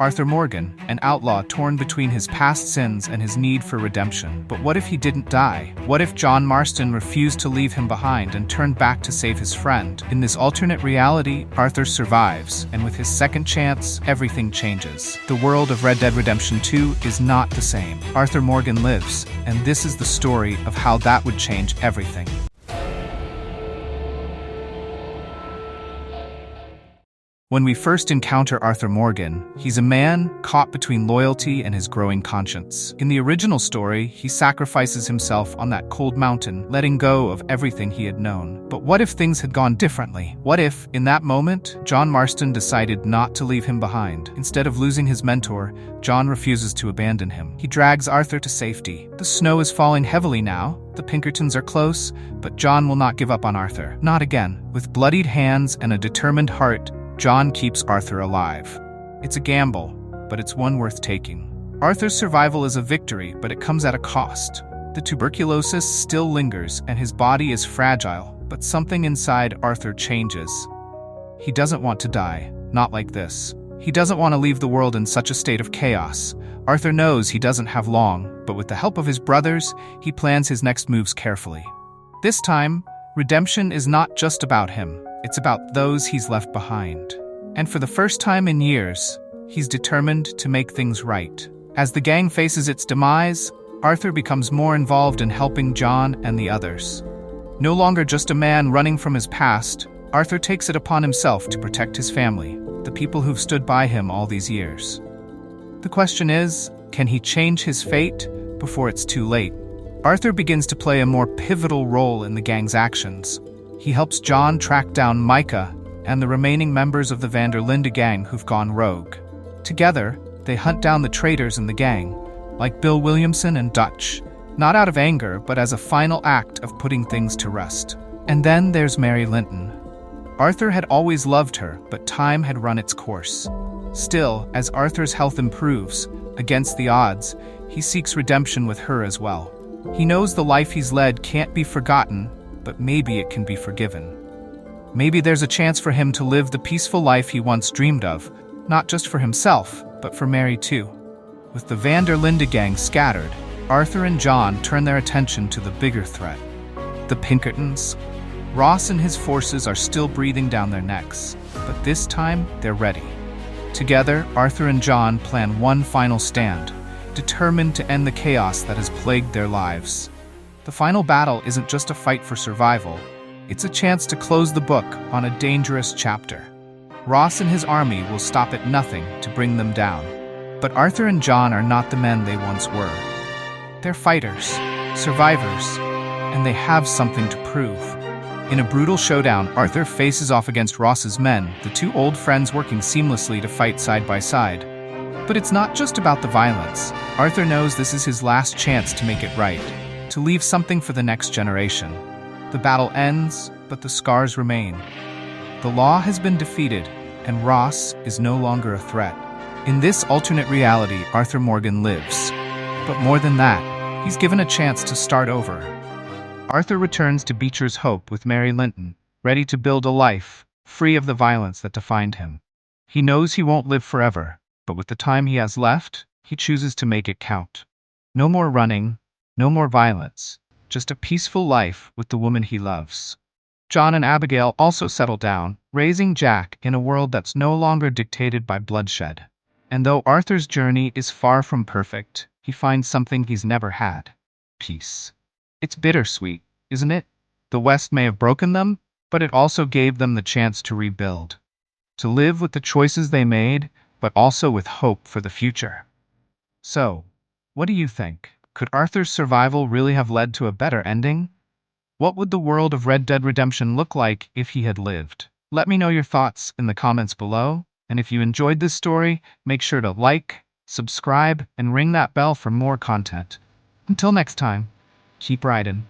Arthur Morgan, an outlaw torn between his past sins and his need for redemption. But what if he didn't die? What if John Marston refused to leave him behind and turned back to save his friend? In this alternate reality, Arthur survives, and with his second chance, everything changes. The world of Red Dead Redemption 2 is not the same. Arthur Morgan lives, and this is the story of how that would change everything. When we first encounter Arthur Morgan, he's a man caught between loyalty and his growing conscience. In the original story, he sacrifices himself on that cold mountain, letting go of everything he had known. But what if things had gone differently? What if, in that moment, John Marston decided not to leave him behind? Instead of losing his mentor, John refuses to abandon him. He drags Arthur to safety. The snow is falling heavily now. The Pinkertons are close, but John will not give up on Arthur. Not again. With bloodied hands and a determined heart, John keeps Arthur alive. It's a gamble, but it's one worth taking. Arthur's survival is a victory, but it comes at a cost. The tuberculosis still lingers, and his body is fragile, but something inside Arthur changes. He doesn't want to die, not like this. He doesn't want to leave the world in such a state of chaos. Arthur knows he doesn't have long, but with the help of his brothers, he plans his next moves carefully. This time, redemption is not just about him. It's about those he's left behind. And for the first time in years, he's determined to make things right. As the gang faces its demise, Arthur becomes more involved in helping John and the others. No longer just a man running from his past, Arthur takes it upon himself to protect his family, the people who've stood by him all these years. The question is, can he change his fate before it's too late? Arthur begins to play a more pivotal role in the gang's actions. He helps John track down Micah and the remaining members of the Van der Linde gang who've gone rogue. Together, they hunt down the traitors in the gang, like Bill Williamson and Dutch, not out of anger, but as a final act of putting things to rest. And then there's Mary Linton. Arthur had always loved her, but time had run its course. Still, as Arthur's health improves, against the odds, he seeks redemption with her as well. He knows the life he's led can't be forgotten, but maybe it can be forgiven. Maybe there's a chance for him to live the peaceful life he once dreamed of, not just for himself, but for Mary too. With the Van der Linde gang scattered, Arthur and John turn their attention to the bigger threat. The Pinkertons. Ross and his forces are still breathing down their necks, but this time they're ready. Together, Arthur and John plan one final stand, determined to end the chaos that has plagued their lives. The final battle isn't just a fight for survival, it's a chance to close the book on a dangerous chapter. Ross and his army will stop at nothing to bring them down. But Arthur and John are not the men they once were. They're fighters, survivors, and they have something to prove. In a brutal showdown, Arthur faces off against Ross's men, the two old friends working seamlessly to fight side by side. But it's not just about the violence. Arthur knows this is his last chance to make it right, to leave something for the next generation. The battle ends, but the scars remain. The law has been defeated, and Ross is no longer a threat. In this alternate reality, Arthur Morgan lives. But more than that, he's given a chance to start over. Arthur returns to Beecher's Hope with Mary Linton, ready to build a life, free of the violence that defined him. He knows he won't live forever, but with the time he has left, he chooses to make it count. No more running, no more violence. Just a peaceful life with the woman he loves. John and Abigail also settle down, raising Jack in a world that's no longer dictated by bloodshed. And though Arthur's journey is far from perfect, he finds something he's never had: peace. It's bittersweet, isn't it? The West may have broken them, but it also gave them the chance to rebuild. To live with the choices they made, but also with hope for the future. So, what do you think? Could Arthur's survival really have led to a better ending? What would the world of Red Dead Redemption look like if he had lived? Let me know your thoughts in the comments below, and if you enjoyed this story, make sure to like, subscribe, and ring that bell for more content. Until next time, keep riding.